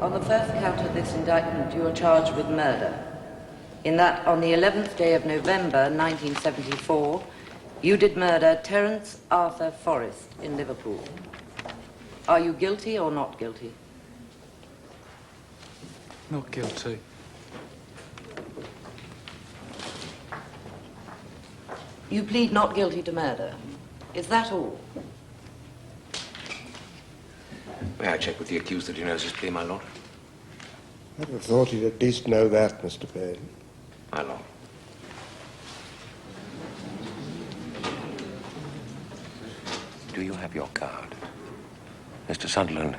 On the first count of this indictment, you are charged with murder. In that, on the 11th day of November, 1974, you did murder Terence Arthur Forrest in Liverpool. Are you guilty or not guilty? Not guilty. You plead not guilty to murder. Is that all? May I check with the accused that he knows his plea, my lord? I'd have thought he'd at least know that, Mr. Bray. My lord. Do you have your card? Mr. Sunderland,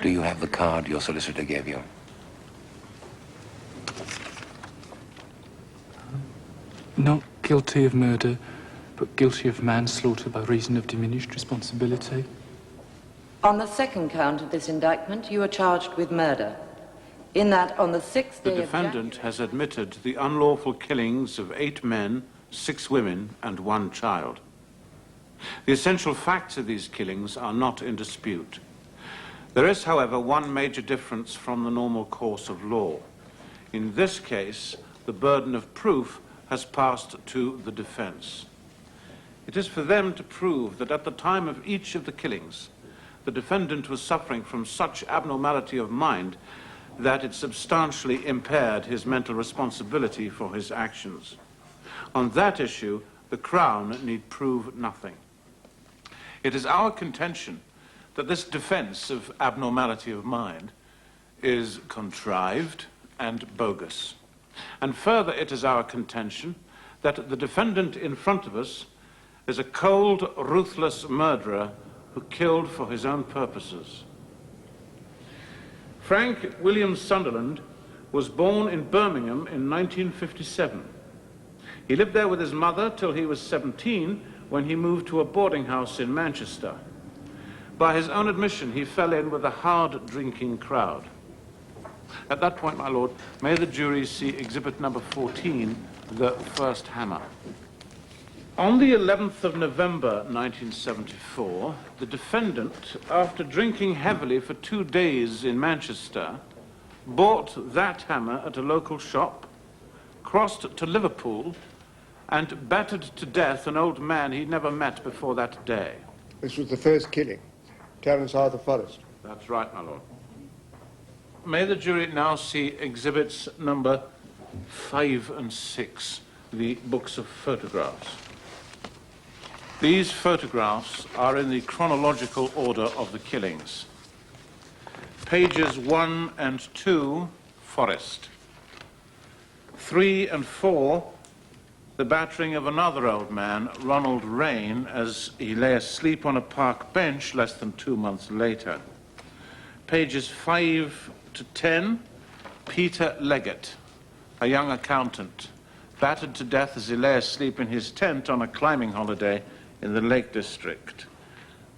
do you have the card your solicitor gave you? Not guilty of murder, but guilty of manslaughter by reason of diminished responsibility. On the second count of this indictment, you are charged with murder. In that, on the 6th day The defendant has admitted the unlawful killings of 8 men, 6 women, and 1 child. The essential facts of these killings are not in dispute. There is, however, one major difference from the normal course of law. In this case, the burden of proof has passed to the defense. It is for them to prove that at the time of each of the killings, the defendant was suffering from such abnormality of mind that it substantially impaired his mental responsibility for his actions. On that issue, the Crown need prove nothing. It is our contention that this defense of abnormality of mind is contrived and bogus. And further, it is our contention that the defendant in front of us is a cold, ruthless murderer who killed for his own purposes. Frank William Sunderland was born in Birmingham in 1957. He lived there with his mother till he was 17, when he moved to a boarding house in Manchester. By his own admission, he fell in with a hard-drinking crowd. At that point, my lord, may the jury see exhibit number 14, the first hammer. On the 11th of November 1974, the defendant, after drinking heavily for 2 days in Manchester, bought that hammer at a local shop, crossed to Liverpool, and battered to death an old man he'd never met before that day. This was the first killing, Terence Arthur Forrest. That's right, my lord. May the jury now see exhibits number 5 and 6, the books of photographs. These photographs are in the chronological order of the killings. Pages 1 and 2, Forrest. 3 and 4, the battering of another old man, Ronald Rain, as he lay asleep on a park bench less than 2 months later. Pages 5 to 10, Peter Leggett, a young accountant, battered to death as he lay asleep in his tent on a climbing holiday in the Lake District.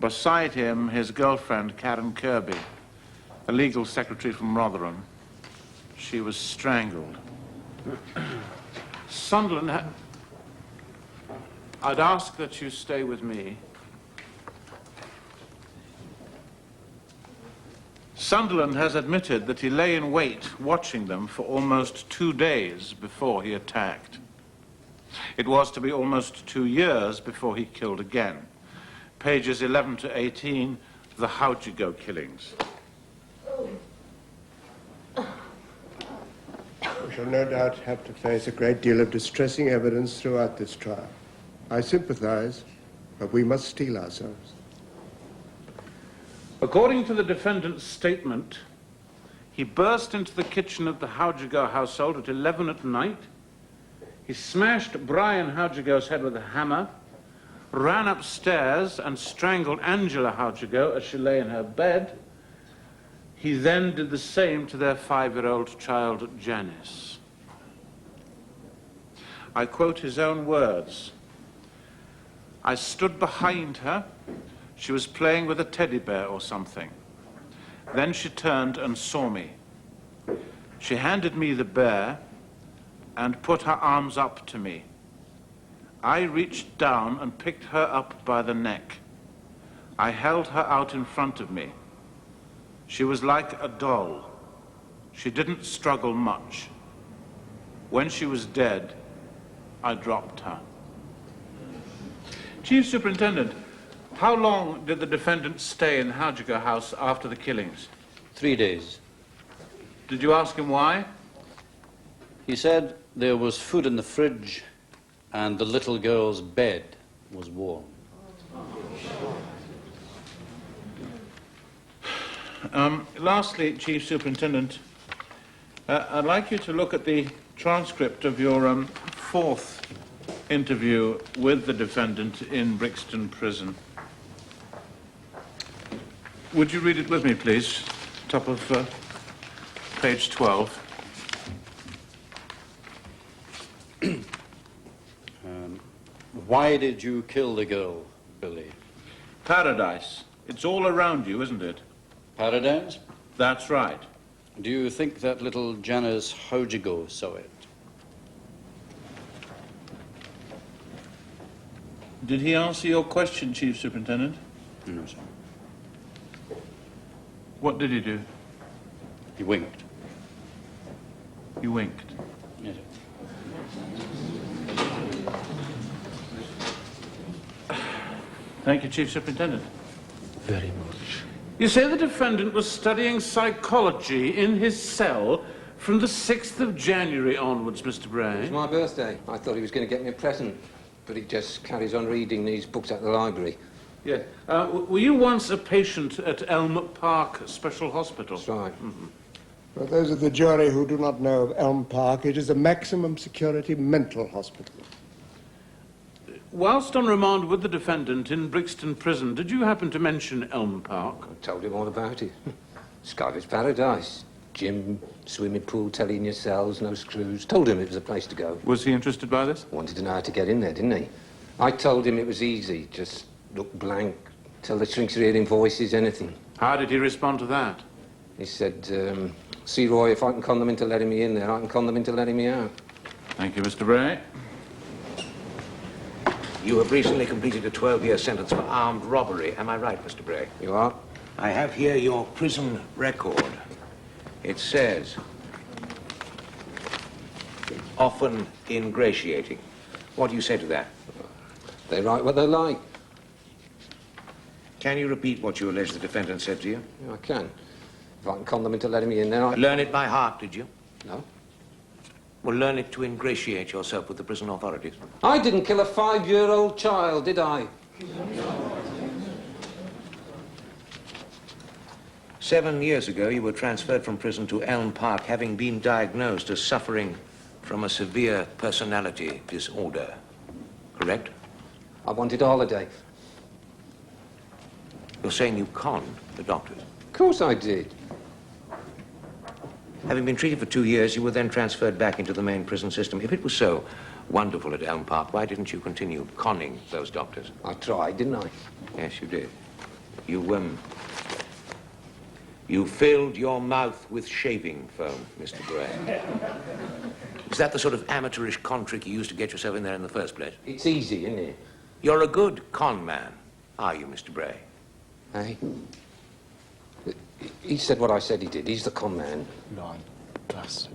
Beside him, his girlfriend, Karen Kirby, a legal secretary from Rotherham. She was strangled. Sunderland I'd ask that you stay with me. Sunderland has admitted that he lay in wait watching them for almost 2 days before he attacked. It was to be almost 2 years before he killed again. Pages 11 to 18, the Howjigo killings. We shall no doubt have to face a great deal of distressing evidence throughout this trial. I sympathize, but we must steel ourselves. According to the defendant's statement, he burst into the kitchen of the Howjigo household at 11 at night. He smashed Brian Howjigo's head with a hammer, ran upstairs and strangled Angela Howjigo as she lay in her bed. He then did the same to their 5-year-old child, Janice. I quote his own words. I stood behind her. She was playing with a teddy bear or something. Then she turned and saw me. She handed me the bear and put her arms up to me. I reached down and picked her up by the neck. I held her out in front of me. She was like a doll. She didn't struggle much. When she was dead, I dropped her. Chief Superintendent, how long did the defendant stay in Hadjiger House after the killings? 3 days. Did you ask him why? He said there was food in the fridge and the little girl's bed was warm. Lastly, Chief Superintendent, I'd like you to look at the transcript of your fourth interview with the defendant in Brixton Prison. Would you read it with me, please? Top of page 12. Why did you kill the girl, Billy? Paradise. It's all around you, isn't it? Paradise? That's right. Do you think that little Janice Hojigo saw it? Did he answer your question, Chief Superintendent? No, sir. What did he do? He winked. He winked. Yes, sir. Thank you, Chief Superintendent. Very much. You say the defendant was studying psychology in his cell from the 6th of January onwards, Mr. Bray. It's my birthday. I thought he was going to get me a present, but he just carries on reading these books at the library. Yeah. Were you once a patient at Elm Park Special Hospital? That's right. Mm-hmm. For those of the jury who do not know of Elm Park, it is a maximum security mental hospital. Whilst on remand with the defendant in Brixton Prison, did you happen to mention Elm Park? I told him all about it. Skylar's paradise. Gym, swimming pool, telly in your cells, no screws. Told him it was a place to go. Was he interested by this? Wanted to know how to get in there, didn't he? I told him it was easy. Just look blank, tell the shrinks you're hearing voices, anything. How did he respond to that? He said, see, Roy, if I can con them into letting me in there, I can con them into letting me out. Thank you, Mr. Bray. You have recently completed a 12-year sentence for armed robbery. Am I right, Mr. Bray? You are? I have here your prison record. It says, often ingratiating. What do you say to that? They write what they like. Can you repeat what you allege the defendant said to you? Yeah, I can. If I can con them into letting me in there, I... Learn it by heart, did you? No. Well, learn it to ingratiate yourself with the prison authorities. I didn't kill a 5-year-old child, did I? 7 years ago, you were transferred from prison to Elm Park, having been diagnosed as suffering from a severe personality disorder. Correct? I wanted a holiday. You're saying you conned the doctors. Of course I did. Having been treated for 2 years, you were then transferred back into the main prison system. If it was so wonderful at Elm Park, why didn't you continue conning those doctors? I tried, didn't I? Yes, you did. You filled your mouth with shaving foam, Mr. Bray. Is that the sort of amateurish con trick you used to get yourself in there in the first place? It's easy, isn't it? You're a good con man, are you, Mr. Bray? Hey? He said what I said he did. He's the con man. Nine. Bastard.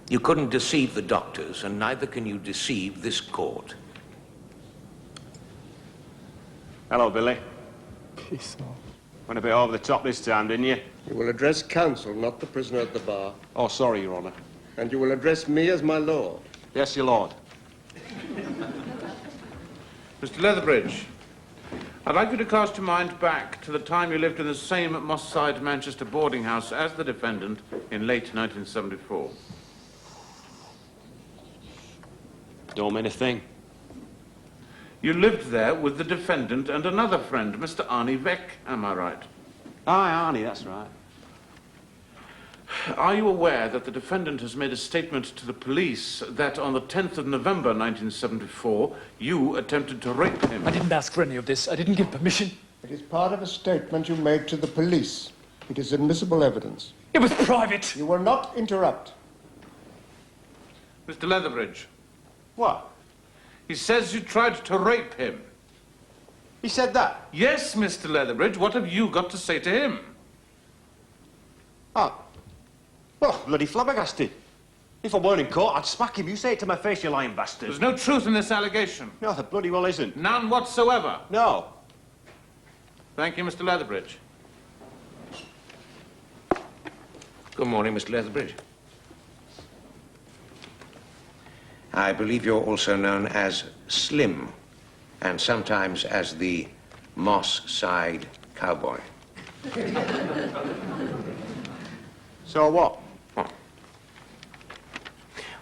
You couldn't deceive the doctors, and neither can you deceive this court. Hello, Billy. Piss off. Went a bit over the top this time, didn't you? You will address counsel, not the prisoner at the bar. Oh, sorry, Your Honour. And you will address me as my lord. Yes, your lord. Mr. Leatherbridge, I'd like you to cast your mind back to the time you lived in the same Moss Side, Manchester boarding house as the defendant in late 1974. Don't mean a thing. You lived there with the defendant and another friend, Mr. Arnie Veck, am I right? Aye, Arnie, that's right. Are you aware that the defendant has made a statement to the police that on the 10th of November 1974, you attempted to rape him? I didn't ask for any of this. I didn't give permission. It is part of a statement you made to the police. It is admissible evidence. It was private. You will not interrupt. Mr. Leatherbridge, What? he says you tried to rape him. He said that? Yes, Mr. Leatherbridge, what have you got to say to him? Oh. Oh, bloody flabbergasted. If I weren't in court, I'd smack him. You say it to my face, you lying bastard. There's no truth in this allegation. No, there bloody well isn't. None whatsoever. No. Thank you, Mr. Leatherbridge. Good morning, Mr. Leatherbridge. I believe you're also known as Slim, and sometimes as the Moss-Side Cowboy. So what?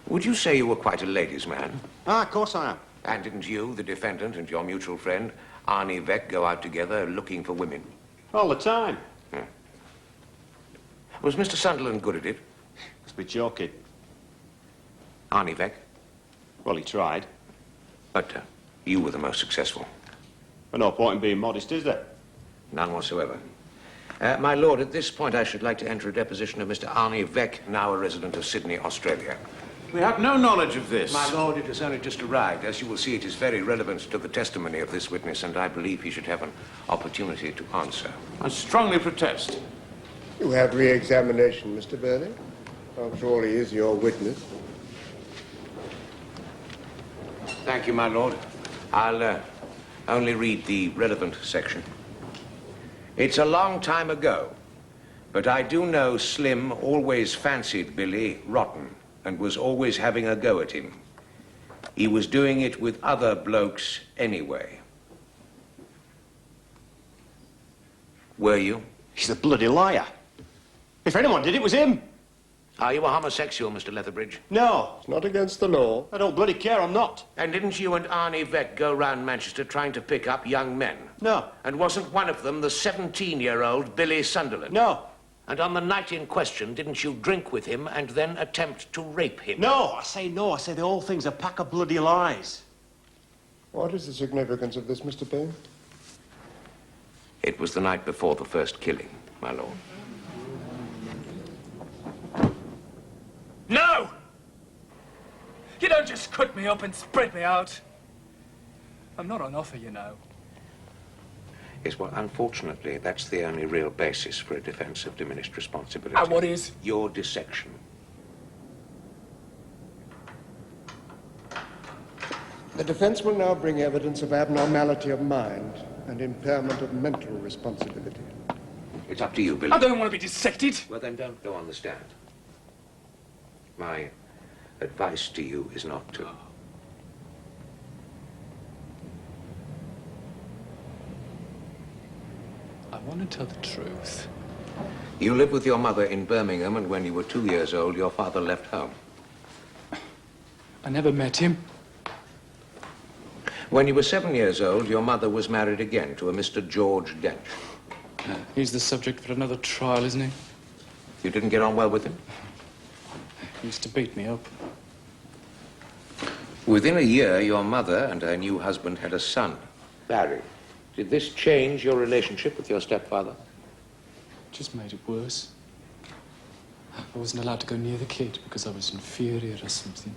Would you say you were quite a ladies' man? Ah, of course I am. And didn't you, the defendant, and your mutual friend, Arnie Veck, go out together looking for women? All the time. Yeah. Was Mr. Sunderland good at it? Must be joking. Arnie Veck? Well, he tried. But you were the most successful. But no point in being modest, is there? None whatsoever. My lord, at this point I should like to enter a deposition of Mr. Arnie Veck, now a resident of Sydney, Australia. We have no knowledge of this. My lord, it has only just arrived. As you will see, it is very relevant to the testimony of this witness, and I believe he should have an opportunity to answer. I strongly protest. You have re-examination, Mr. Burley. After all, he is your witness. Thank you, my lord. I'll only read the relevant section. It's a long time ago, but I do know Slim always fancied Billy rotten and was always having a go at him. He was doing it with other blokes anyway. Were you? He's a bloody liar. If anyone did, it was him. Are you a homosexual, Mr. Leatherbridge? No. It's not against the law. I don't bloody care, I'm not. And didn't you and Arnie Veck go round Manchester trying to pick up young men? No. And wasn't one of them the 17-year-old Billy Sunderland? No. And on the night in question, didn't you drink with him and then attempt to rape him? No, I say no. I say the whole thing's a pack of bloody lies. What is the significance of this, Mr. Bain? It was the night before the first killing, my lord. No! You don't just cut me up and spread me out. I'm not on offer, you know. Yes, well, unfortunately, that's the only real basis for a defense of diminished responsibility. And what is? Your dissection. The defense will now bring evidence of abnormality of mind and impairment of mental responsibility. It's up to you, Billy. I don't want to be dissected. Well, then don't go on the stand. My advice to you is not to. I want to tell the truth. You lived with your mother in Birmingham, and when you were 2 years old, your father left home. I never met him. When you were 7 years old, your mother was married again to a Mr. George Dench. He's the subject for another trial, isn't he? You didn't get on well with him? He used to beat me up. Within a year, your mother and her new husband had a son, Barry. Did this change your relationship with your stepfather? Just made it worse. I wasn't allowed to go near the kid because I was inferior or something.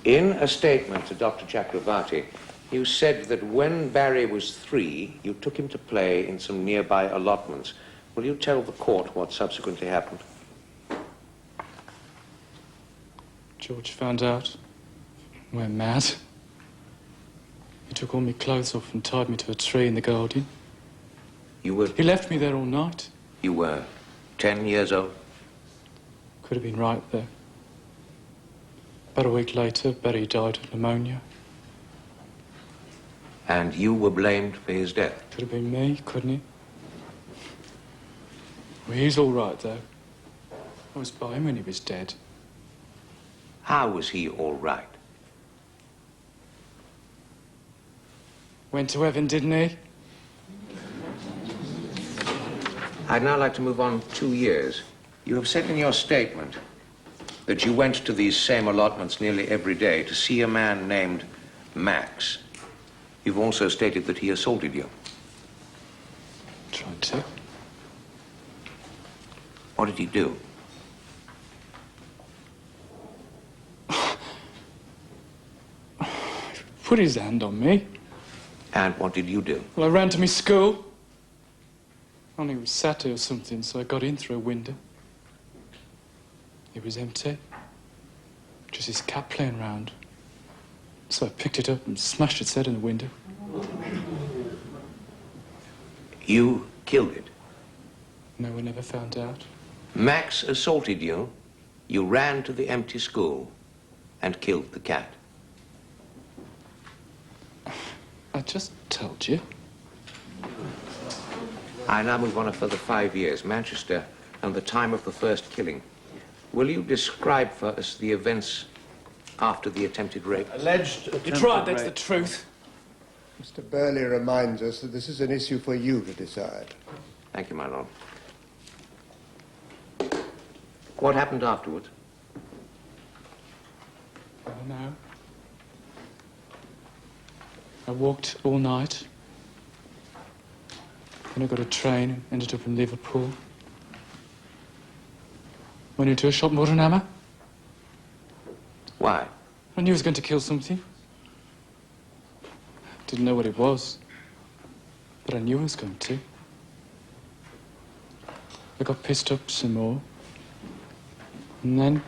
In a statement to Dr. Chakravarti, you said that when Barry was 3, you took him to play in some nearby allotments. Will you tell the court what subsequently happened? George found out. Went mad. He took all my clothes off and tied me to a tree in the garden. He left me there all night. You were 10 years old? Could have been right there. About a week later, Barry died of pneumonia. And you were blamed for his death? Could have been me, couldn't it? Well, he's all right, though. I was by him when he was dead. How was he all right? Went to heaven, didn't he? I'd now like to move on 2 years. You have said in your statement that you went to these same allotments nearly every day to see a man named Max. You've also stated that he assaulted you. Tried to. What did he do? Put his hand on me. And what did you do? Well, I ran to my school. Only he was Saturday or something, so I got in through a window. It was empty. Just his cat playing round. So I picked it up and smashed its head in the window. You killed it? No one ever found out. Max assaulted you. You ran to the empty school and killed the cat. I just told you. I now move on a further 5 years. Manchester and the time of the first killing. Will you describe for us the events after the attempted rape? Alleged You tried, that's the truth. Mr. Burley reminds us that this is an issue for you to decide. Thank you, my lord. What happened afterwards? I don't know. I walked all night. Then I got a train and ended up in Liverpool. Went into a shop, bought an hammer. Why? I knew I was going to kill something. Didn't know what it was, but I knew I was going to. I got pissed up some more. And then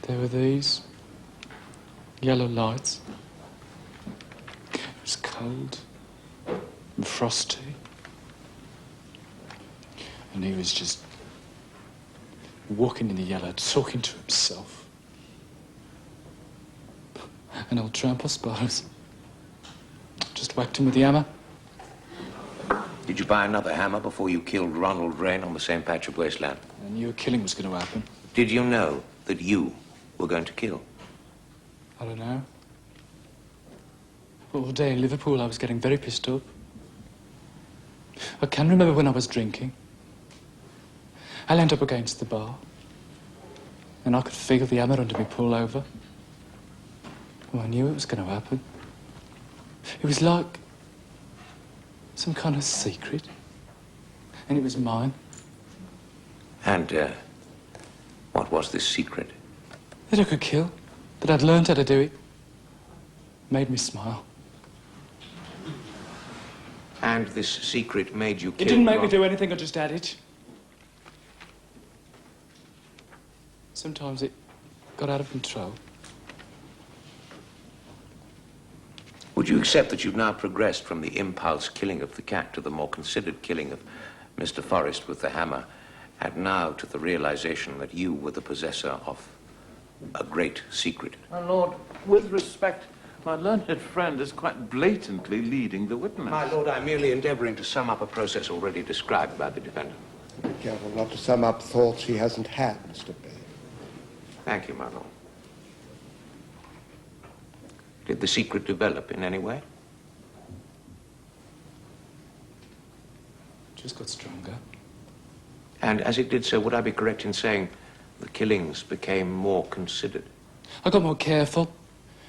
there were these yellow lights. It was cold and frosty. And he was just walking in the yellow, talking to himself. An old tramp, I suppose. Just whacked him with the hammer. Did you buy another hammer before you killed Ronald Rain on the same patch of wasteland? I knew a killing was going to happen. Did you know that you were going to kill? I don't know. All day in Liverpool, I was getting very pissed up. I can remember when I was drinking. I leaned up against the bar, and I could feel the hammer under me pull over. Well, I knew it was going to happen. It was like some kind of secret, and it was mine. And, what was this secret? That I could kill, that I'd learned how to do it. Made me smile. And this secret made you kill It didn't make me Ron- do anything, I just had it. Sometimes it got out of control. Would you accept that you've now progressed from the impulse killing of the cat to the more considered killing of Mr. Forrest with the hammer, and now to the realization that you were the possessor of a great secret? My lord, with respect, my learned friend is quite blatantly leading the witness. My lord, I'm merely endeavoring to sum up a process already described by the defendant. Be careful not to sum up thoughts he hasn't had, Mr. Bray. Thank you, my lord. Did the secret develop in any way? Just got stronger. And as it did so, would I be correct in saying the killings became more considered? I got more careful.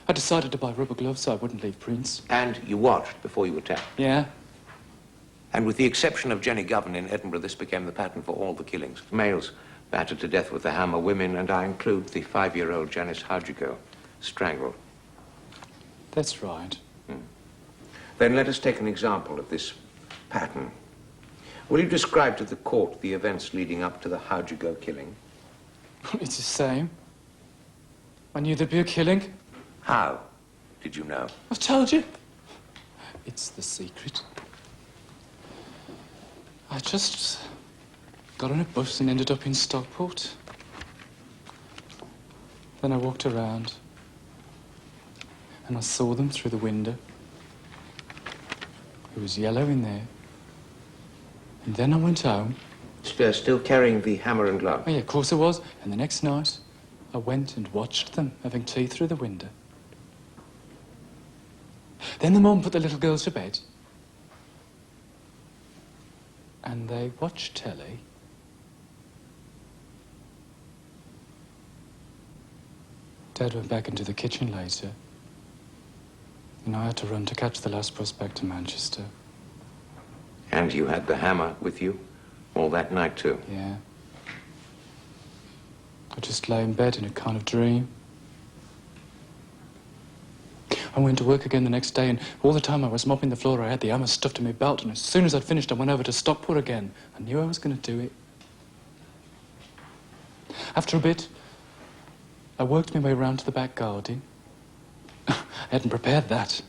I decided to buy rubber gloves so I wouldn't leave prints. And you watched before you attacked? Yeah. And with the exception of Jenny Govan in Edinburgh, this became the pattern for all the killings. Males battered to death with the hammer, women, and I include the 5-year-old Janice Hajigo, strangled. That's right. Then let us take an example of this pattern. Will you describe to the court the events leading up to the Hajigo killing? It's the same. I knew there'd be a killing. How did you know? I've told you. It's the secret. I just got on a bus and ended up in Stockport. Then I walked around and I saw them through the window. It was yellow in there. And then I went home. Still carrying the hammer and glove? Oh, yeah, of course I was. And the next night, I went and watched them having tea through the window. Then the mum put the little girls to bed. And they watched telly. Dad went back into the kitchen later. And I had to run to catch the last bus back to Manchester. And you had the hammer with you all that night, too? Yeah. I just lay in bed in a kind of dream. I went to work again the next day, and all the time I was mopping the floor, I had the hammer stuffed in my belt, and as soon as I'd finished, I went over to stop her again. I knew I was going to do it. After a bit, I worked my way round to the back garden. I hadn't prepared that.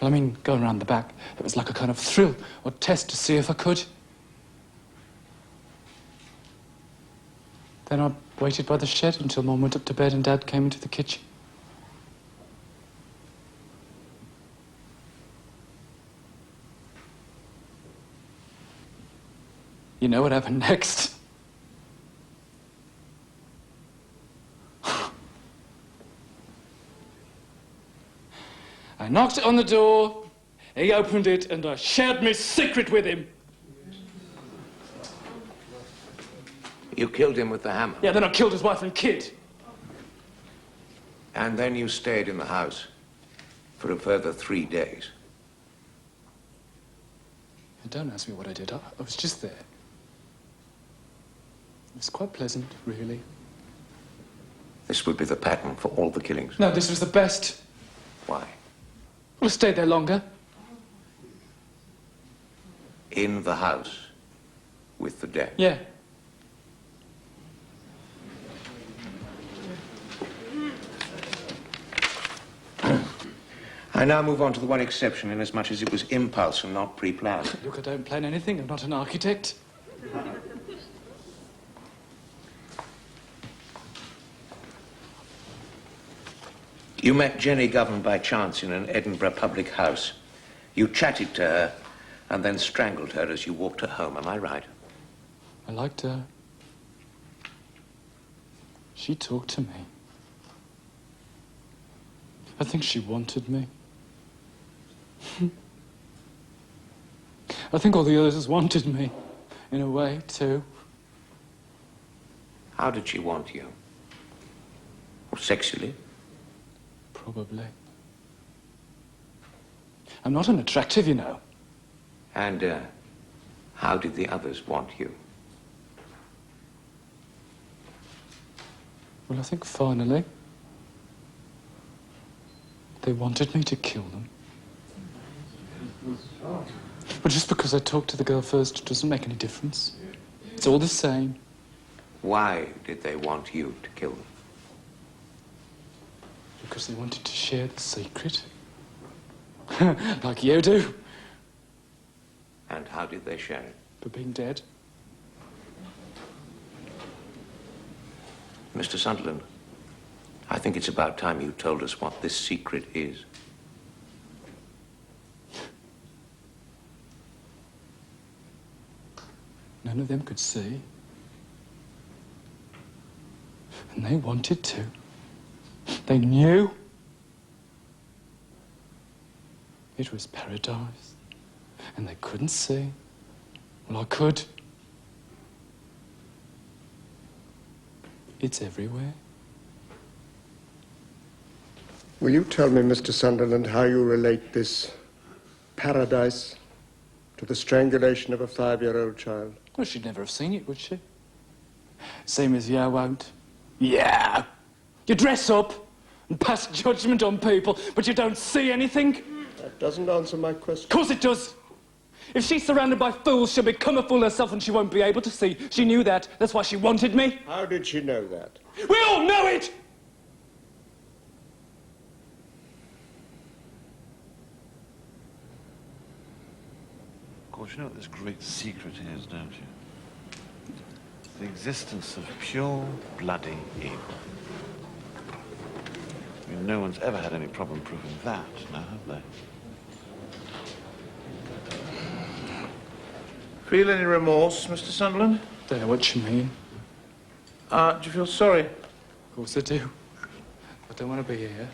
Well, I mean, going round the back, it was like a kind of thrill or test to see if I could. Then I waited by the shed until Mum went up to bed and Dad came into the kitchen. You know what happened next? I knocked on the door, he opened it, and I shared my secret with him. You killed him with the hammer? Yeah, then I killed his wife and kid. And then you stayed in the house for a further 3 days? Don't ask me what I did. I was just there. It was quite pleasant, really. This would be the pattern for all the killings? No, this was the best. Why? Well, I stayed there longer. In the house with the dead? Yeah. I now move on to the one exception, inasmuch as it was impulse and not pre-planned. Look, I don't plan anything. I'm not an architect. You met Jenny Govan by chance in an Edinburgh public house. You chatted to her and then strangled her as you walked her home. Am I right? I liked her. She talked to me. I think she wanted me. I think all the others wanted me, in a way, too. How did she want you? Sexually? Probably. I'm not unattractive, you know. And, how did the others want you? Well, I think finally they wanted me to kill them. But just because I talked to the girl first doesn't make any difference. It's all the same. Why did they want you to kill them? Because they wanted to share the secret. Like you do. And how did they share it? By being dead. Mr. Sunderland, I think it's about time you told us what this secret is. None of them could see. And they wanted to. They knew. It was paradise. And they couldn't see. Well, I could. It's everywhere. Will you tell me, Mr. Sunderland, how you relate this paradise to the strangulation of a 5-year-old child? Well, she'd never have seen it, would she? Same as you won't. Yeah. You dress up and pass judgment on people, but you don't see anything. That doesn't answer my question. Of course it does. If she's surrounded by fools, she'll become a fool herself and she won't be able to see. She knew that. That's why she wanted me. How did she know that? We all know it! Of course, you know what this great secret is, don't you? The existence of pure, bloody evil. I mean, no one's ever had any problem proving that, now have they? Feel any remorse, Mr. Sunderland? Don't know what you mean. Do you feel sorry? Of course I do. I don't want to be here.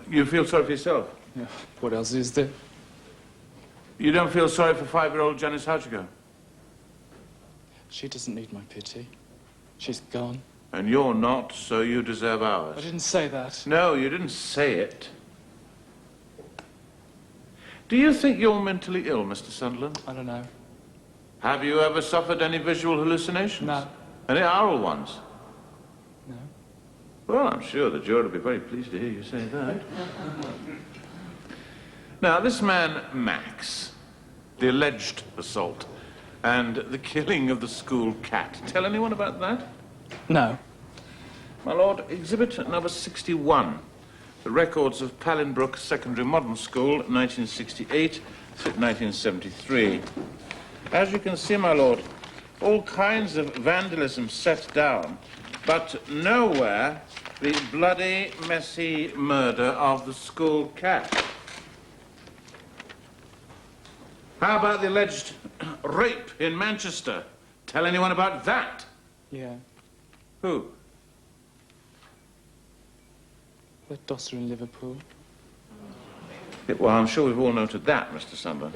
You feel sorry for yourself? Yeah. What else is there? You don't feel sorry for 5-year-old Janice Houchigo? She doesn't need my pity. She's gone. And you're not, so you deserve ours. I didn't say that. No, you didn't say it. Do you think you're mentally ill, Mr. Sunderland? I don't know. Have you ever suffered any visual hallucinations? No. Any oral ones? No. Well, I'm sure the jury will be very pleased to hear you say that. Now, this man, Max, the alleged assault, and the killing of the school cat. Tell anyone about that? No. My lord, exhibit number 61. The records of Pallinbrook Secondary Modern School, 1968 to 1973. As you can see, my lord, all kinds of vandalism set down, but nowhere the bloody, messy murder of the school cat. How about the alleged rape in Manchester? Tell anyone about that? Yeah. Who? The Dosser in Liverpool. Yeah, well, I'm sure we've all noted that, Mr. Sunderland.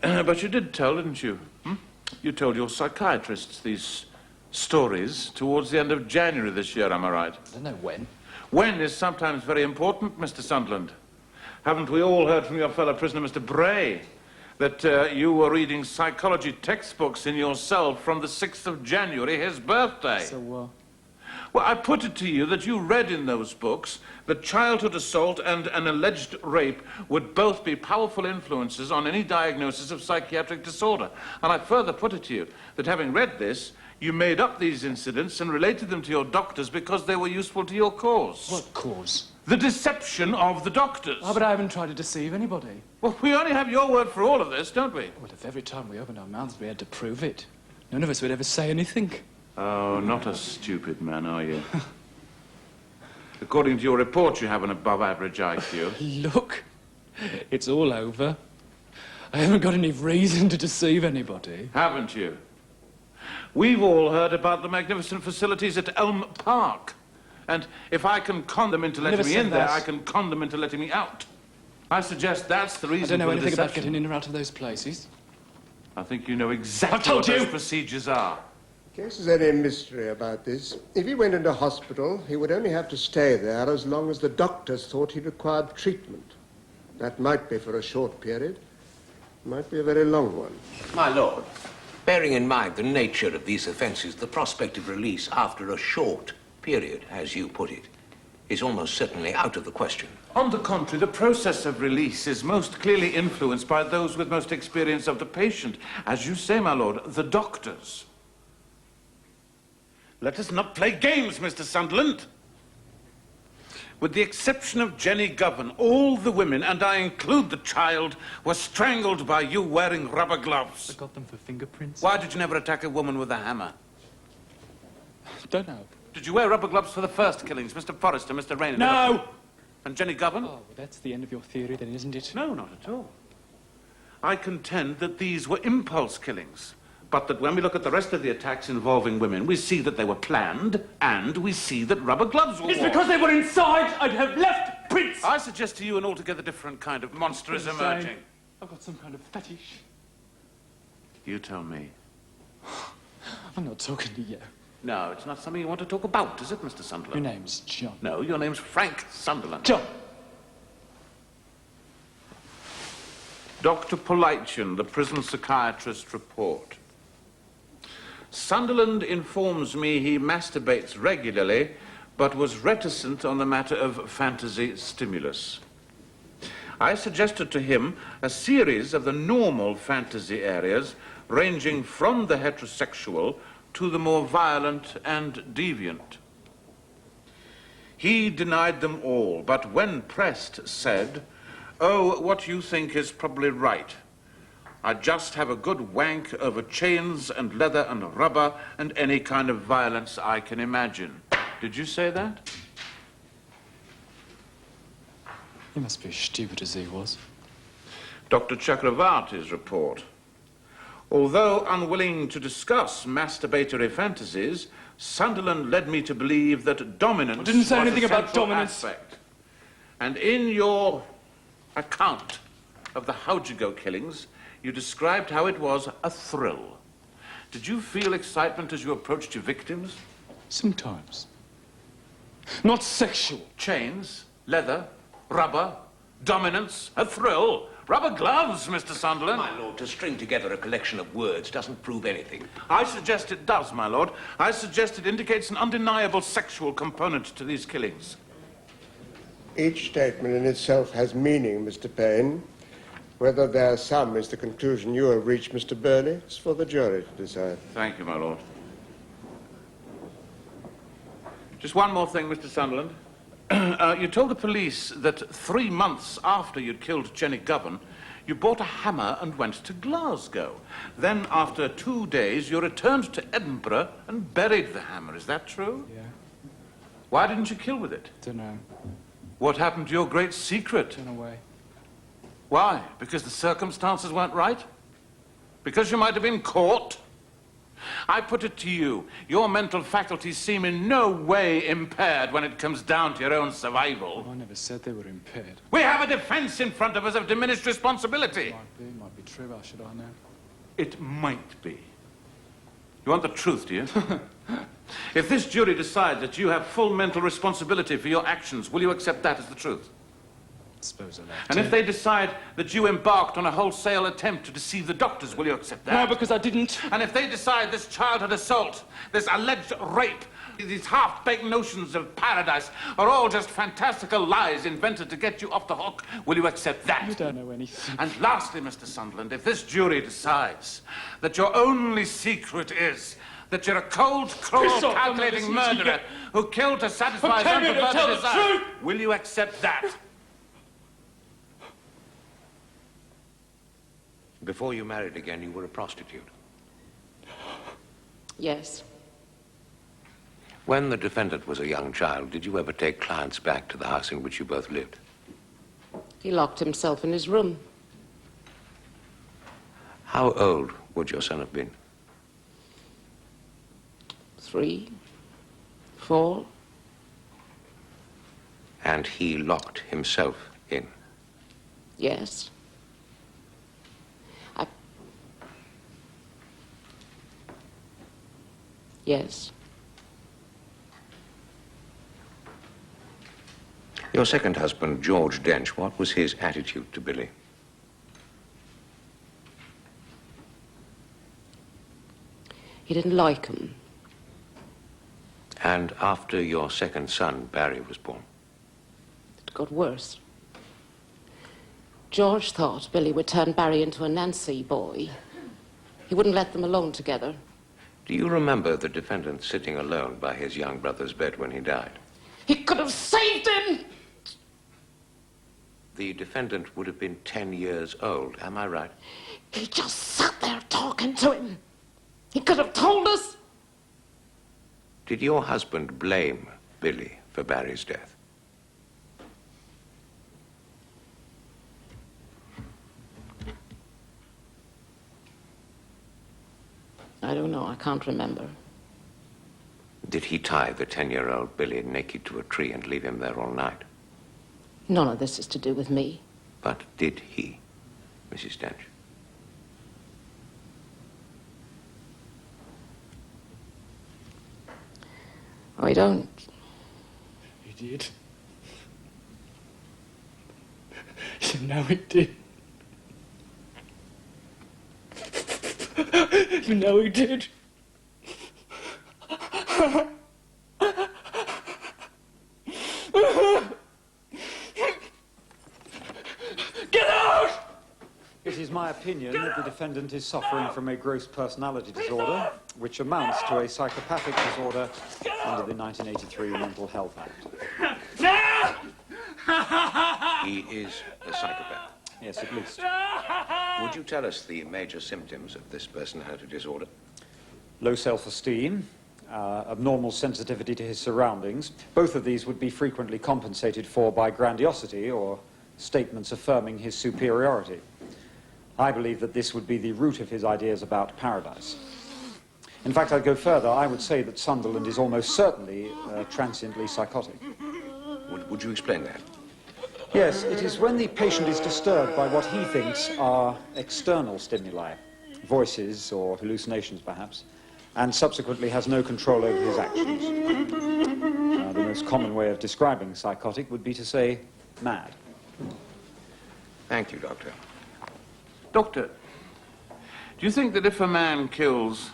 But you did tell, didn't you? You told your psychiatrists these stories towards the end of January this year, am I right? I don't know when. When is sometimes very important, Mr. Sunderland. Haven't we all heard from your fellow prisoner, Mr. Bray, that you were reading psychology textbooks in your cell from the 6th of January, his birthday? So what? Well, I put it to you that you read in those books that childhood assault and an alleged rape would both be powerful influences on any diagnosis of psychiatric disorder. And I further put it to you that having read this, you made up these incidents and related them to your doctors because they were useful to your cause. What cause? The deception of the doctors. Oh, but I haven't tried to deceive anybody. Well, we only have your word for all of this, don't we? Well, if every time we opened our mouths we had to prove it, none of us would ever say anything. Oh, not a stupid man, are you? According to your report, you have an above-average IQ. Look, it's all over. I haven't got any reason to deceive anybody. Haven't you? We've all heard about the magnificent facilities at Elm Park. And if I can con them into letting me in there, I can con them into letting me out. I suggest that's the reason for the I don't know anything deception. about getting in or out of those places. I think you know exactly what those procedures are. In case there's any mystery about this, if he went into hospital, he would only have to stay there as long as the doctors thought he required treatment. That might be for a short period. It might be a very long one. My lord, bearing in mind the nature of these offences, the prospect of release after a short period, as you put it, is almost certainly out of the question. On the contrary, the process of release is most clearly influenced by those with most experience of the patient. As you say, my lord, the doctors. Let us not play games, Mr. Sunderland. With the exception of Jenny Govan, all the women, and I include the child, were strangled by you wearing rubber gloves. I got them for fingerprints. Why did you never attack a woman with a hammer? Don't know. Did you wear rubber gloves for the first killings, Mr. Forrester, Mr. Raynor? No! And Jenny Govan? Oh, well, that's the end of your theory then, isn't it? No, not at all. I contend that these were impulse killings, but that when we look at the rest of the attacks involving women, we see that they were planned, and we see that rubber gloves were It's worn. because they were inside! I'd have left prints! I suggest to you an altogether different kind of monster is emerging. I've got some kind of fetish. You tell me. I'm not talking to you. No, it's not something you want to talk about, is it, Mr. Sunderland? Your name's John. No, your name's Frank Sunderland. John! Dr. Politian, the prison psychiatrist report. Sunderland informs me he masturbates regularly, but was reticent on the matter of fantasy stimulus. I suggested to him a series of the normal fantasy areas, ranging from the heterosexual to the more violent and deviant. He denied them all, but when pressed said, "Oh, what you think is probably right. I just have a good wank over chains and leather and rubber and any kind of violence I can imagine." Did you say that? You must be as stupid as he was. Dr. Chakravarti's report. Although unwilling to discuss masturbatory fantasies, Sunderland led me to believe that dominance I didn't say was anything a about central dominance. aspect. And in your account of the Haujigo killings, you described how it was a thrill. Did you feel excitement as you approached your victims? Sometimes. Not sexual. Chains, leather, rubber, dominance, a thrill. Rubber gloves, Mr. Sunderland. My lord, to string together a collection of words doesn't prove anything. I suggest it does, my lord. I suggest it indicates an undeniable sexual component to these killings. Each statement in itself has meaning, Mr. Payne. Whether there's some is the conclusion you have reached, Mr. Burney. It's for the jury to decide. Thank you, my lord. Just one more thing, Mr. Sunderland. You told the police that 3 months after you'd killed Jenny Govan, you bought a hammer and went to Glasgow. Then, after 2 days, you returned to Edinburgh and buried the hammer. Is that true? Yeah. Why didn't you kill with it? Don't know. What happened to your great secret? Turn away. Why? Because the circumstances weren't right? Because you might have been caught? I put it to you, your mental faculties seem in no way impaired when it comes down to your own survival. I never said they were impaired. We have a defense in front of us of diminished responsibility. Might be true, how should I know? It might be. You want the truth, do you? If this jury decides that you have full mental responsibility for your actions, will you accept that as the truth? I suppose I'll have And to. if they decide that you embarked on a wholesale attempt to deceive the doctors, will you accept that? No, because I didn't. And if they decide this childhood assault, this alleged rape, these half-baked notions of paradise are all just fantastical lies invented to get you off the hook, will you accept that? You don't know anything. And lastly, Mr. Sunderland, if this jury decides that your only secret is that you're a cold, cruel, Piss off, calculating I'm not murderer who killed to satisfy his I'm telling you to tell unperverted the desire, truth. will you accept that? Before you married again, you were a prostitute. Yes. When the defendant was a young child, did you ever take clients back to the house in which you both lived? He locked himself in his room. How old would your son have been? 3, 4. And he locked himself in? Yes. Yes. Your second husband, George Dench, what was his attitude to Billy? He didn't like him. And after your second son, Barry, was born? It got worse. George thought Billy would turn Barry into a Nancy boy. He wouldn't let them alone together. Do you remember the defendant sitting alone by his young brother's bed when he died? He could have saved him! The defendant would have been 10 years old, am I right? He just sat there talking to him. He could have told us. Did your husband blame Billy for Barry's death? I don't know. I can't remember. Did he tie the 10-year-old Billy naked to a tree and leave him there all night? None of this is to do with me. But did he, Mrs. Dench? I don't. You did. You know he did. You know he did. Get out! It is my opinion that the defendant is suffering from a gross personality disorder, which amounts to a psychopathic disorder under the 1983 Mental Health Act. He is a psychopath. Yes, at least. Would you tell us the major symptoms of this personality disorder? Low self-esteem, abnormal sensitivity to his surroundings. Both of these would be frequently compensated for by grandiosity or statements affirming his superiority. I believe that this would be the root of his ideas about paradise. In fact, I'd go further. I would say that Sunderland is almost certainly transiently psychotic. Would you explain that? Yes, it is when the patient is disturbed by what he thinks are external stimuli, voices or hallucinations perhaps, and subsequently has no control over his actions. The most common way of describing psychotic would be to say mad. Thank you, Doctor. Doctor, do you think that if a man kills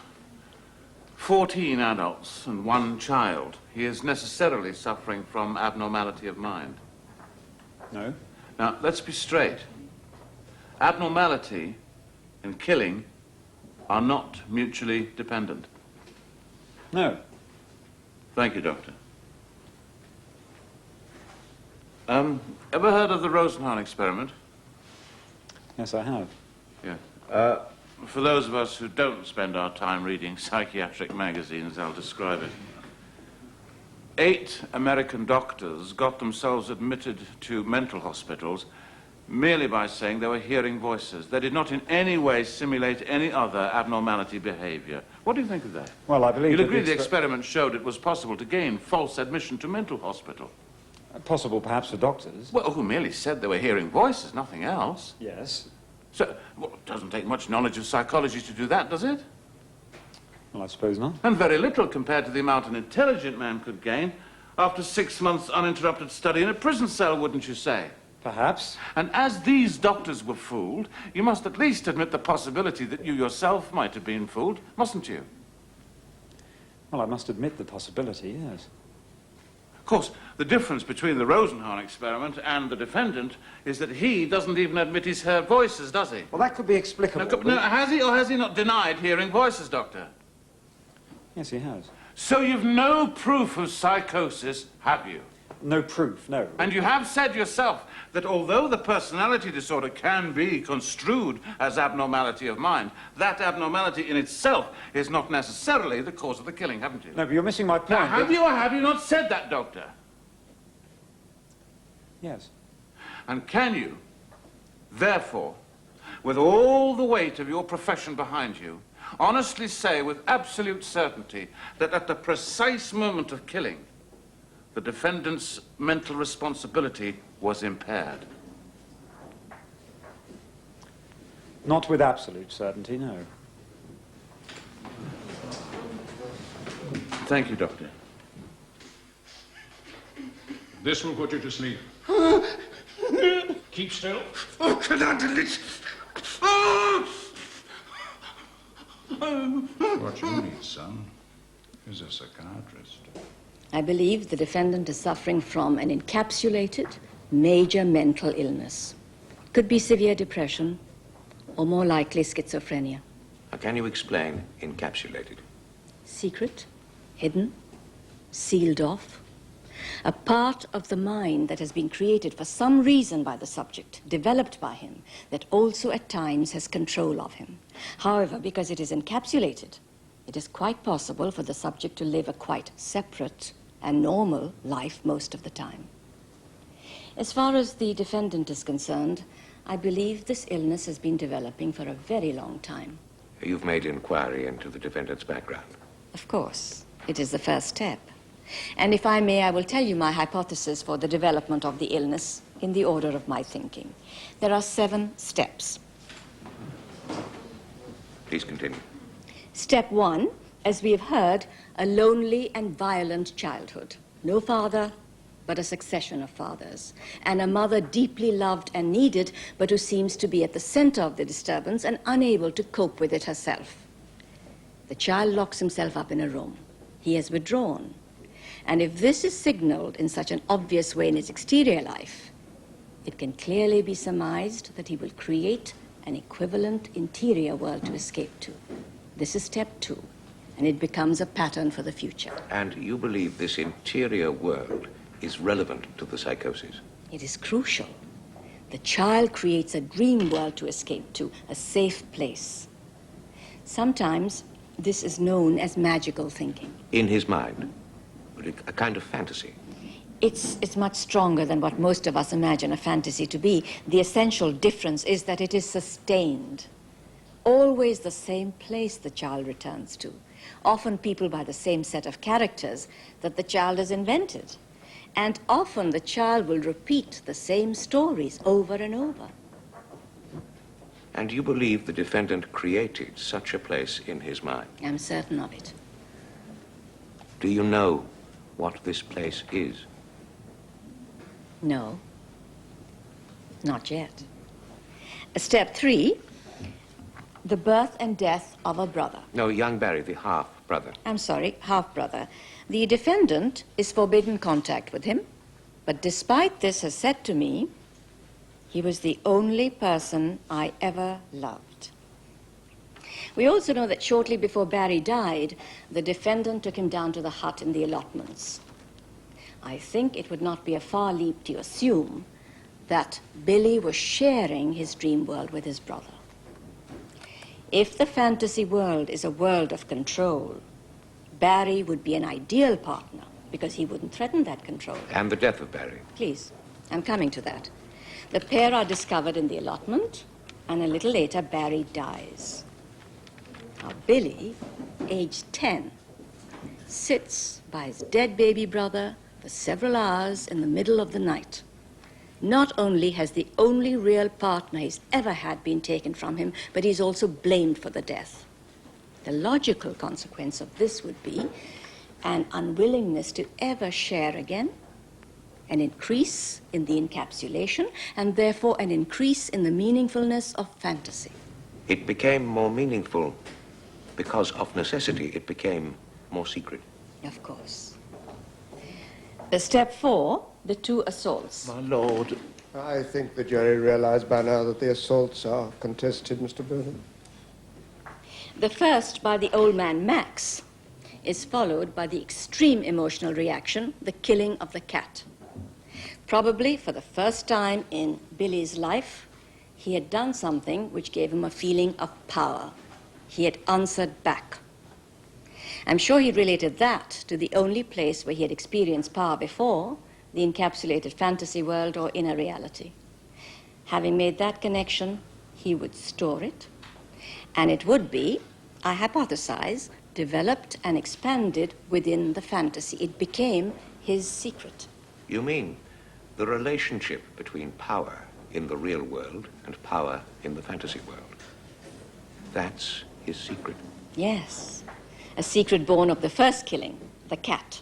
14 adults and 1 child, he is necessarily suffering from abnormality of mind? No. Now, let's be straight. Abnormality and killing are not mutually dependent. No. Thank you, Doctor. Ever heard of the Rosenhan experiment? Yes, I have. Yeah. For those of us who don't spend our time reading psychiatric magazines, I'll describe it. 8 American doctors got themselves admitted to mental hospitals merely by saying they were hearing voices. They did not in any way simulate any other abnormality behavior. What do you think of that? Well, I believe You'll that agree the experiment showed it was possible to gain false admission to mental hospital. Possible, perhaps, for doctors. Well, who merely said they were hearing voices, nothing else. Yes. So, well, it doesn't take much knowledge of psychology to do that, does it? Well, I suppose not. And very little compared to the amount an intelligent man could gain after 6 months uninterrupted study in a prison cell, wouldn't you say? Perhaps. And as these doctors were fooled, you must at least admit the possibility that you yourself might have been fooled, mustn't you? Well, I must admit the possibility, yes. Of course, the difference between the Rosenhan experiment and the defendant is that he doesn't even admit he's heard voices, does he? Well, that could be explicable. No, has he or has he not denied hearing voices, Doctor? Yes, he has. So you've no proof of psychosis, have you? No proof, no. And you have said yourself that although the personality disorder can be construed as abnormality of mind, that abnormality in itself is not necessarily the cause of the killing, haven't you? No, but you're missing my point. Now, have you or have you not said that, Doctor? Yes. And can you, therefore, with all the weight of your profession behind you, honestly say with absolute certainty that at the precise moment of killing, the defendant's mental responsibility was impaired? Not with absolute certainty, no. Thank you, Doctor. This will put you to sleep. Keep still. Oh, Commander, What you need, son, is a psychiatrist. I believe the defendant is suffering from an encapsulated, major mental illness. Could be severe depression, or more likely schizophrenia. Can you explain encapsulated? Secret, hidden, sealed off. A part of the mind that has been created for some reason by the subject, developed by him, that also at times has control of him. However, because it is encapsulated, it is quite possible for the subject to live a quite separate and normal life most of the time. As far as the defendant is concerned, I believe this illness has been developing for a very long time. You've made inquiry into the defendant's background. Of course, it is the first step. And if I may, I will tell you my hypothesis for the development of the illness in the order of my thinking. There are 7 steps. Please continue. Step 1, as we have heard, a lonely and violent childhood. No father, but a succession of fathers. And a mother deeply loved and needed, but who seems to be at the center of the disturbance and unable to cope with it herself. The child locks himself up in a room. He has withdrawn. And if this is signaled in such an obvious way in his exterior life, it can clearly be surmised that he will create an equivalent interior world to escape to. This is step 2, and it becomes a pattern for the future. And you believe this interior world is relevant to the psychosis? It is crucial. The child creates a dream world to escape to, a safe place. Sometimes this is known as magical thinking. In his mind? A kind of fantasy? It's much stronger than what most of us imagine a fantasy to be. The essential difference is that it is sustained. Always the same place the child returns to. Often people by the same set of characters that the child has invented. And often the child will repeat the same stories over and over. And you believe the defendant created such a place in his mind? I'm certain of it. Do you know what this place is? No, not yet. Step 3, The birth and death of a brother. No, young Barry, the half-brother. I'm sorry, half-brother. The defendant is forbidden contact with him, but despite this has said to me, he was the only person I ever loved. We also know that shortly before Barry died, the defendant took him down to the hut in the allotments. I think it would not be a far leap to assume that Billy was sharing his dream world with his brother. If the fantasy world is a world of control, Barry would be an ideal partner because he wouldn't threaten that control. And the death of Barry. Please, I'm coming to that. The pair are discovered in the allotment, and a little later, Barry dies. Now, Billy, aged 10, sits by his dead baby brother for several hours in the middle of the night. Not only has the only real partner he's ever had been taken from him, but he's also blamed for the death. The logical consequence of this would be an unwillingness to ever share again, an increase in the encapsulation, and therefore an increase in the meaningfulness of fantasy. It became more meaningful because of necessity. It became more secret. Of course. Step 4, the 2 assaults. My lord. I think the jury realize by now that the assaults are contested, Mr. Burnham. The first, by the old man Max, is followed by the extreme emotional reaction, the killing of the cat. Probably for the first time in Billy's life, he had done something which gave him a feeling of power. He had answered back. I'm sure he related that to the only place where he had experienced power before, the encapsulated fantasy world or inner reality. Having made that connection, he would store it, and it would be, I hypothesize, developed and expanded within the fantasy. It became his secret. You mean the relationship between power in the real world and power in the fantasy world? That's his secret. Yes, a secret born of the first killing, the cat.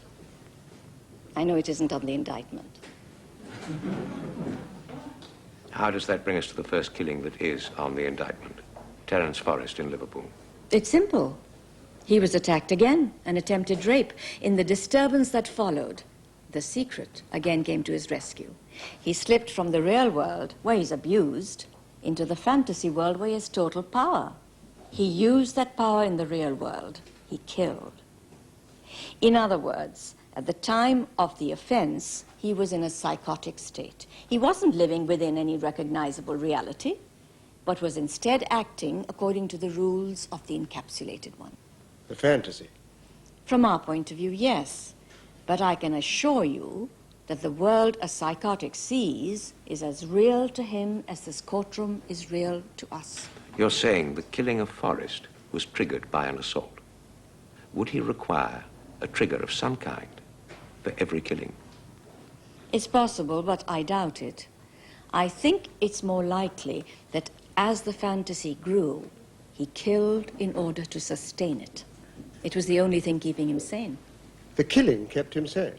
I know it isn't on the indictment. How does that bring us to the first killing that is on the indictment? Terence Forrest in Liverpool. It's simple. He was attacked again, an attempted rape. In the disturbance that followed, the secret again came to his rescue. He slipped from the real world, where he's abused, into the fantasy world where he has total power. He used that power in the real world. He killed. In other words, at the time of the offense, he was in a psychotic state. He wasn't living within any recognizable reality, but was instead acting according to the rules of the encapsulated one. The fantasy? From our point of view, yes. But I can assure you that the world a psychotic sees is as real to him as this courtroom is real to us. You're saying the killing of Forrest was triggered by an assault. Would he require a trigger of some kind for every killing? It's possible, but I doubt it. I think it's more likely that as the fantasy grew, he killed in order to sustain it. It was the only thing keeping him sane. The killing kept him sane?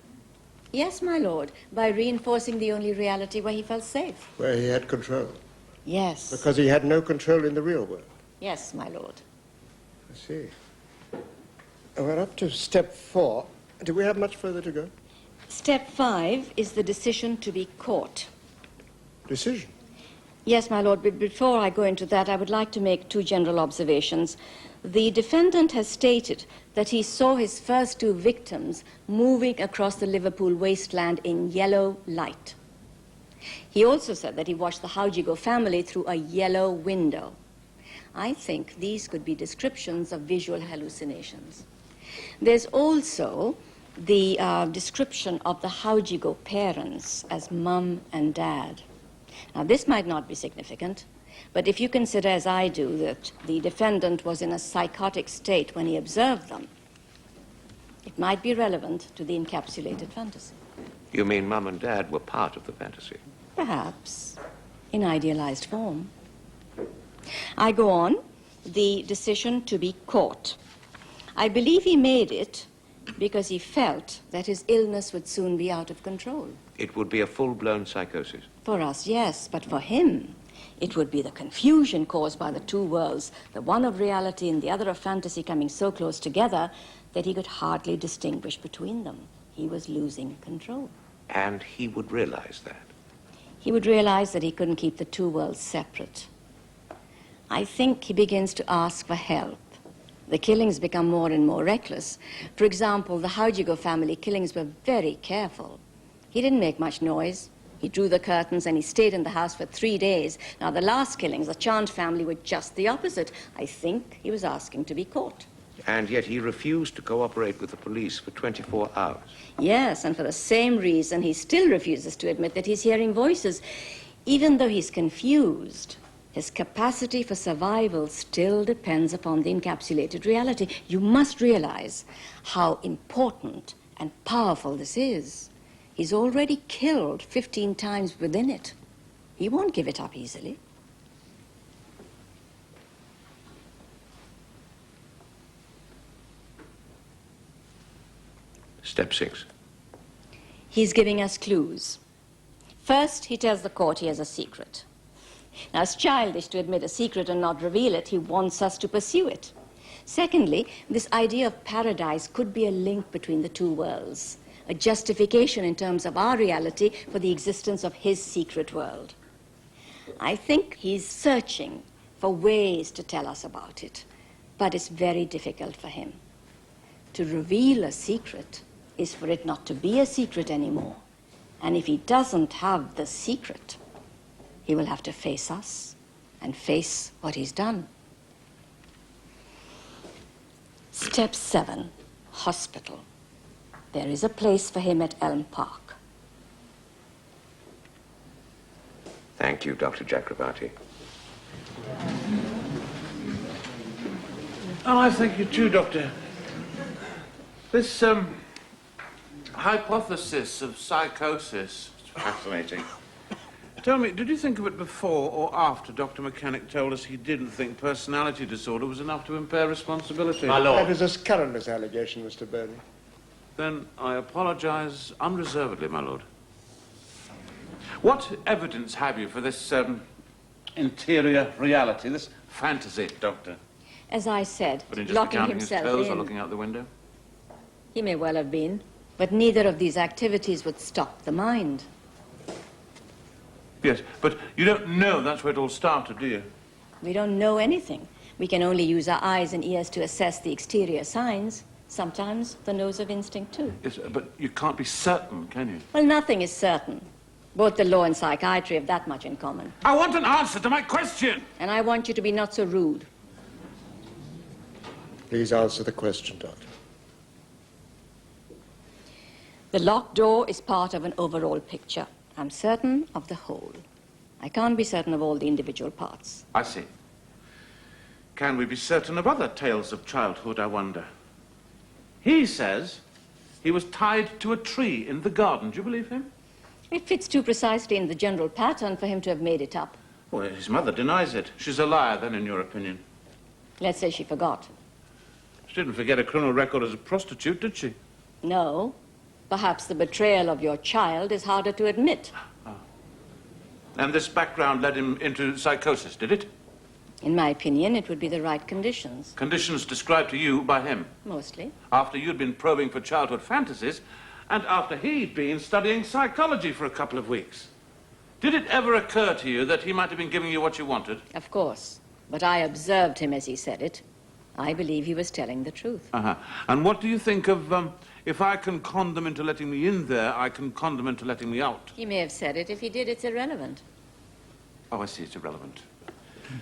Yes, my lord, by reinforcing the only reality where he felt safe. Where he had control? Yes. Because he had no control in the real world? Yes, my lord. I see. We're up to step 4. Do we have much further to go? Step 5 is the decision to be caught. Decision? Yes, my lord, but before I go into that, I would like to make 2 general observations. The defendant has stated that he saw his first 2 victims moving across the Liverpool wasteland in yellow light. He also said that he watched the Howjigo family through a yellow window. I think these could be descriptions of visual hallucinations. There's also the description of the Howjigo parents as mum and dad. Now, this might not be significant, but if you consider, as I do, that the defendant was in a psychotic state when he observed them, it might be relevant to the encapsulated fantasy. You mean Mum and Dad were part of the fantasy? Perhaps, in idealized form. I go on, the decision to be caught. I believe he made it because he felt that his illness would soon be out of control. It would be a full-blown psychosis. For us, yes, but for him, It would be the confusion caused by the two worlds, the one of reality and the other of fantasy, coming so close together that he could hardly distinguish between them. He was losing control. And he would realize that. He would realize that he couldn't keep the two worlds separate. I think he begins to ask for help. The killings become more and more reckless. For example, the Howdigo family killings were very careful. He didn't make much noise. He drew the curtains and he stayed in the house for 3 days. Now, the last killings, the Chant family, were just the opposite. I think he was asking to be caught. And yet he refused to cooperate with the police for 24 hours. Yes, and for the same reason, he still refuses to admit that he's hearing voices. Even though he's confused, his capacity for survival still depends upon the encapsulated reality. You must realize how important and powerful this is. He's already killed 15 times within it. He won't give it up easily. Step 6. He's giving us clues. First, he tells the court he has a secret. Now, it's childish to admit a secret and not reveal it. He wants us to pursue it. Secondly, this idea of paradise could be a link between the two worlds, a justification in terms of our reality for the existence of his secret world. I think he's searching for ways to tell us about it, but it's very difficult for him. To reveal a secret is for it not to be a secret anymore. And if he doesn't have the secret, he will have to face us and face what he's done. Step 7, hospital. There is a place for him at Elm Park. Thank you, Dr. Chakravarti. Oh, I thank you too, Doctor. This hypothesis of psychosis is fascinating. Tell me, did you think of it before or after Dr. Mechanic told us he didn't think personality disorder was enough to impair responsibility? My lord. That is a scurrilous allegation, Mr. Bray. Then I apologize unreservedly, my lord. What evidence have you for this interior reality, this fantasy, Doctor? As I said, But in just locking counting his himself toes in. or looking out the window? He may well have been, but neither of these activities would stop the mind. Yes, but you don't know that's where it all started, do you? We don't know anything. We can only use our eyes and ears to assess the exterior signs. Sometimes the nose of instinct, too. Yes, but you can't be certain, can you? Well, nothing is certain. Both the law and psychiatry have that much in common. I want an answer to my question! And I want you to be not so rude. Please answer the question, Doctor. The locked door is part of an overall picture. I'm certain of the whole. I can't be certain of all the individual parts. I see. Can we be certain of other tales of childhood, I wonder? He says he was tied to a tree in the garden. Do you believe him? It fits too precisely in the general pattern for him to have made it up. Well, his mother denies it. She's a liar, then, in your opinion. Let's say she forgot. She didn't forget a criminal record as a prostitute, did she? No. Perhaps the betrayal of your child is harder to admit. And this background led him into psychosis, did it? In my opinion, it would be the right conditions. Conditions described to you by him? Mostly. After you'd been probing for childhood fantasies, and after he'd been studying psychology for a couple of weeks. Did it ever occur to you that he might have been giving you what you wanted? Of course. But I observed him as he said it. I believe he was telling the truth. Uh-huh. And what do you think of, if I can con them into letting me in there, I can con them into letting me out? He may have said it. If he did, it's irrelevant. Oh, I see, it's irrelevant.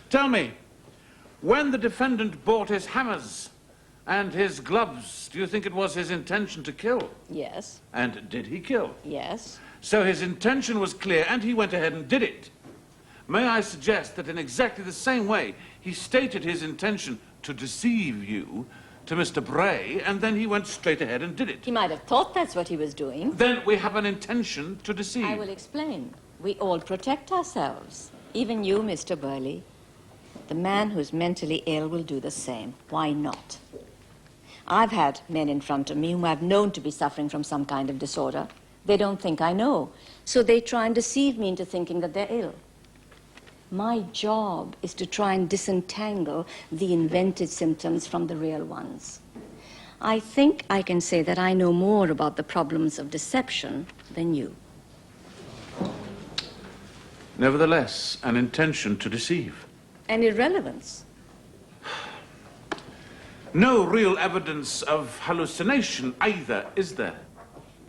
Tell me, when the defendant bought his hammers and his gloves, do you think it was his intention to kill? Yes. And did he kill? Yes. So his intention was clear, and he went ahead and did it. May I suggest that in exactly the same way, he stated his intention to deceive you to Mr. Bray, and then he went straight ahead and did it. He might have thought that's what he was doing. Then we have an intention to deceive. I will explain. We all protect ourselves. Even you, Mr. Burley. The man who's mentally ill will do the same. Why not? I've had men in front of me whom I've known to be suffering from some kind of disorder. They don't think I know. So they try and deceive me into thinking that they're ill. My job is to try and disentangle the invented symptoms from the real ones. I think I can say that I know more about the problems of deception than you. Nevertheless, an intention to deceive. And irrelevance. No real evidence of hallucination either, is there?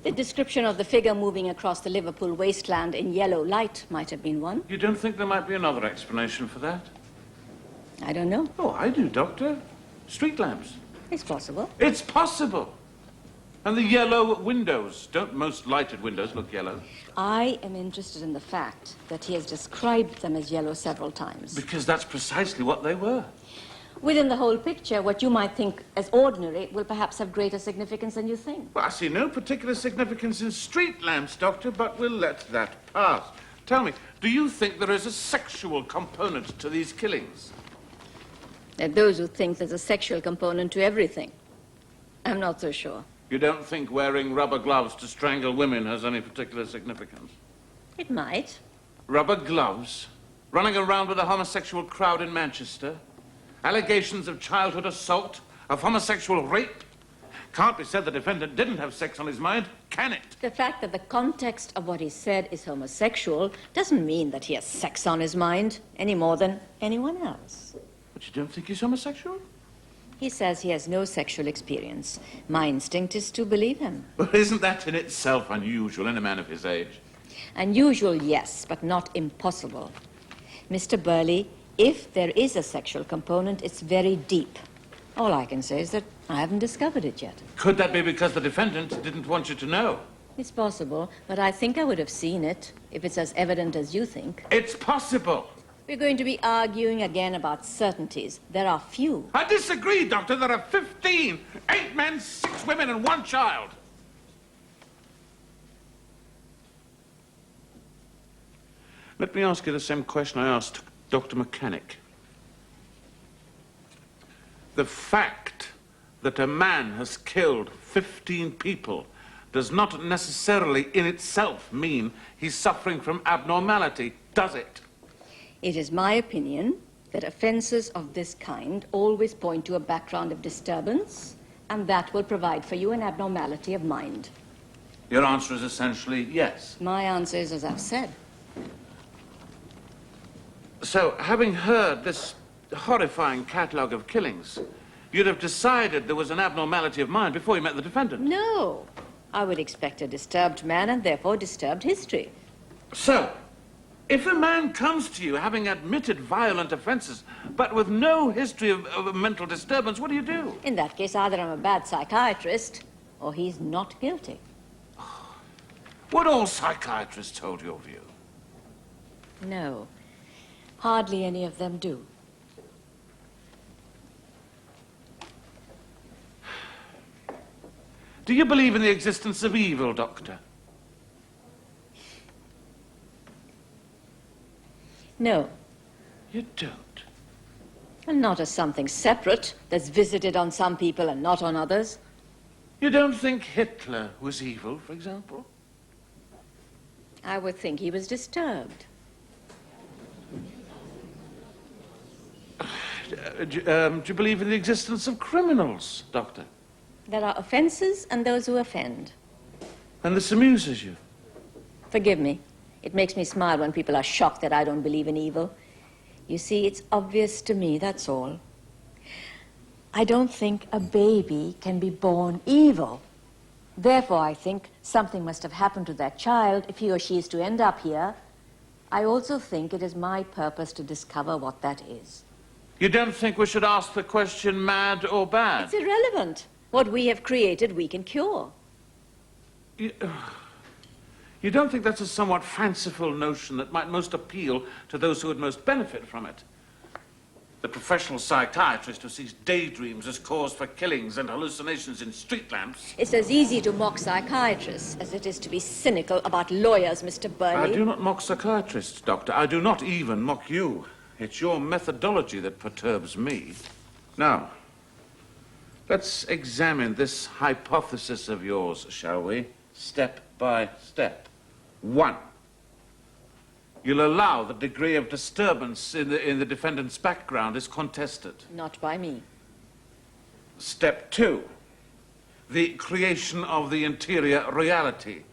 The description of the figure moving across the Liverpool wasteland in yellow light might have been one. You don't think there might be another explanation for that? I don't know. Oh, I do, Doctor. Street lamps. It's possible. It's possible. And the yellow windows. Don't most lighted windows look yellow? I am interested in the fact that he has described them as yellow several times. Because that's precisely what they were. Within the whole picture, what you might think as ordinary will perhaps have greater significance than you think. Well, I see no particular significance in street lamps, Doctor, but we'll let that pass. Tell me, do you think there is a sexual component to these killings? There are those who think there's a sexual component to everything. I'm not so sure. You don't think wearing rubber gloves to strangle women has any particular significance? It might. Rubber gloves? Running around with a homosexual crowd in Manchester? Allegations of childhood assault? Of homosexual rape? Can't be said the defendant didn't have sex on his mind, can it? The fact that the context of what he said is homosexual doesn't mean that he has sex on his mind any more than anyone else. But you don't think he's homosexual? He says he has no sexual experience. My instinct is to believe him. Well, isn't that in itself unusual in a man of his age? Unusual, yes, but not impossible. Mr. Burley, if there is a sexual component, it's very deep. All I can say is that I haven't discovered it yet. Could that be because the defendant didn't want you to know? It's possible, but I think I would have seen it if it's as evident as you think. It's possible. We're going to be arguing again about certainties. There are few. I disagree, Doctor. There are 15. 8 men, 6 women, and 1 child. Let me ask you the same question I asked Dr. Mechanic. The fact that a man has killed 15 people does not necessarily in itself mean he's suffering from abnormality, does it? It is my opinion that offences of this kind always point to a background of disturbance, and that will provide for you an abnormality of mind. Your answer is essentially yes. My answer is as I've said. So, having heard this horrifying catalogue of killings, you'd have decided there was an abnormality of mind before you met the defendant? No. I would expect a disturbed man and therefore disturbed history. So, if a man comes to you having admitted violent offences, but with no history of mental disturbance, what do you do? In that case, either I'm a bad psychiatrist or he's not guilty. Would all psychiatrists hold your view? No. Hardly any of them do. Do you believe in the existence of evil, Doctor? No. You don't? And not as something separate that's visited on some people and not on others. You don't think Hitler was evil, for example? I would think he was disturbed. Do you believe in the existence of criminals, Doctor? There are offences and those who offend. And this amuses you? Forgive me. It makes me smile when people are shocked that I don't believe in evil. You see, it's obvious to me, that's all. I don't think a baby can be born evil. Therefore, I think something must have happened to that child if he or she is to end up here. I also think it is my purpose to discover what that is. You don't think we should ask the question, mad or bad? It's irrelevant. What we have created, we can cure. You don't think that's a somewhat fanciful notion that might most appeal to those who would most benefit from it? The professional psychiatrist who sees daydreams as cause for killings and hallucinations in street lamps. It's as easy to mock psychiatrists as it is to be cynical about lawyers, Mr. Burnley. I do not mock psychiatrists, Doctor. I do not even mock you. It's your methodology that perturbs me. Now, let's examine this hypothesis of yours, shall we? Step by step. 1. You'll allow the degree of disturbance in the defendant's background is contested. Not by me. Step 2, the creation of the interior reality.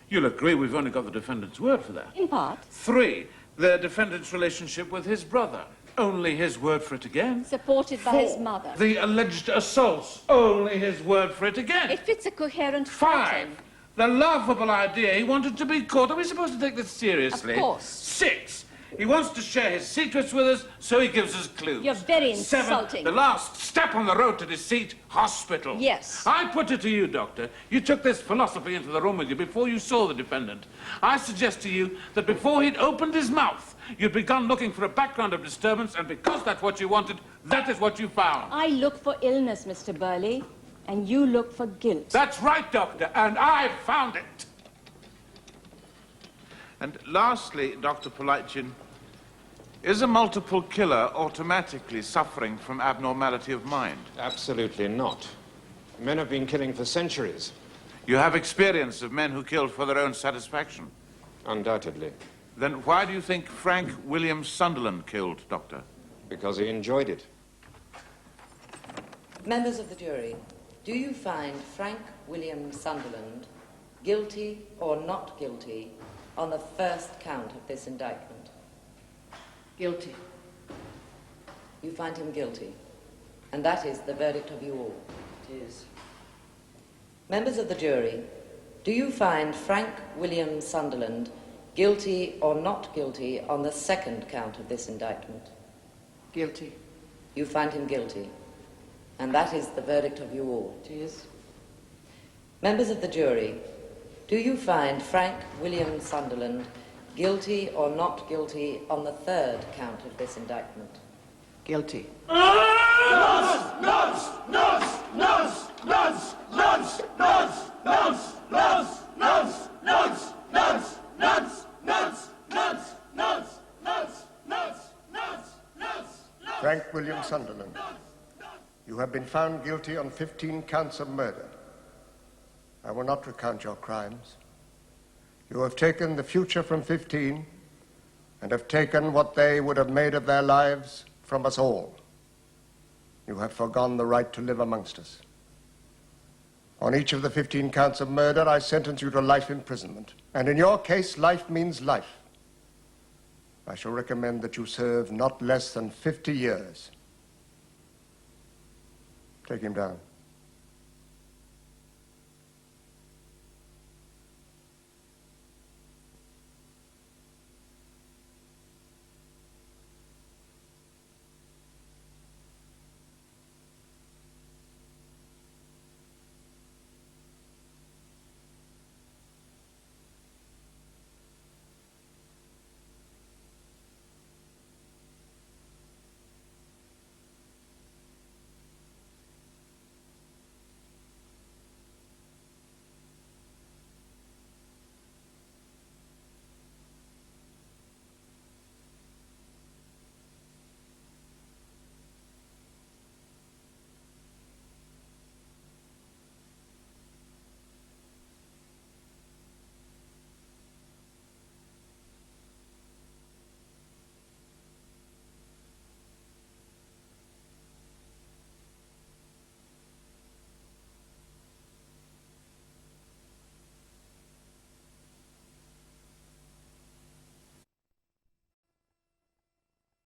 You'll agree we've only got the defendant's word for that. In part. 3, the defendant's relationship with his brother. Only his word for it again. Supported by 4, his mother. the alleged assaults. Only his word for it again. It fits a coherent 5, pattern. the laughable idea he wanted to be caught. Are we supposed to take this seriously? Of course. 6, he wants to share his secrets with us, so he gives us clues. You're very 7, insulting. the last step on the road to deceit, hospital. Yes. I put it to you, Doctor. You took this philosophy into the room with you before you saw the defendant. I suggest to you that before he'd opened his mouth, you'd begun looking for a background of disturbance, and because that's what you wanted, that is what you found. I look for illness, Mr. Burley, and you look for guilt. That's right, Doctor, and I found it. And lastly, Dr. Politchin, is a multiple killer automatically suffering from abnormality of mind? Absolutely not. Men have been killing for centuries. You have experience of men who killed for their own satisfaction? Undoubtedly. Then why do you think Frank William Sunderland killed, Doctor? Because he enjoyed it. Members of the jury, do you find Frank William Sunderland guilty or not guilty on the first count of this indictment? Guilty. You find him guilty, and that is the verdict of you all. It is. Members of the jury, do you find Frank William Sunderland guilty or not guilty on the second count of this indictment? Guilty. You find him guilty, and that is the verdict of you all. It is. Members of the jury, do you find Frank William Sunderland guilty or not guilty on the third count of this indictment? Guilty. Frank William Sunderland, you have been found guilty on 15 counts of murder. I will not recount your crimes. You have taken the future from 15 and have taken what they would have made of their lives from us all. You have forgone the right to live amongst us. On each of the 15 counts of murder, I sentence you to life imprisonment. And in your case, life means life. I shall recommend that you serve not less than 50 years. Take him down.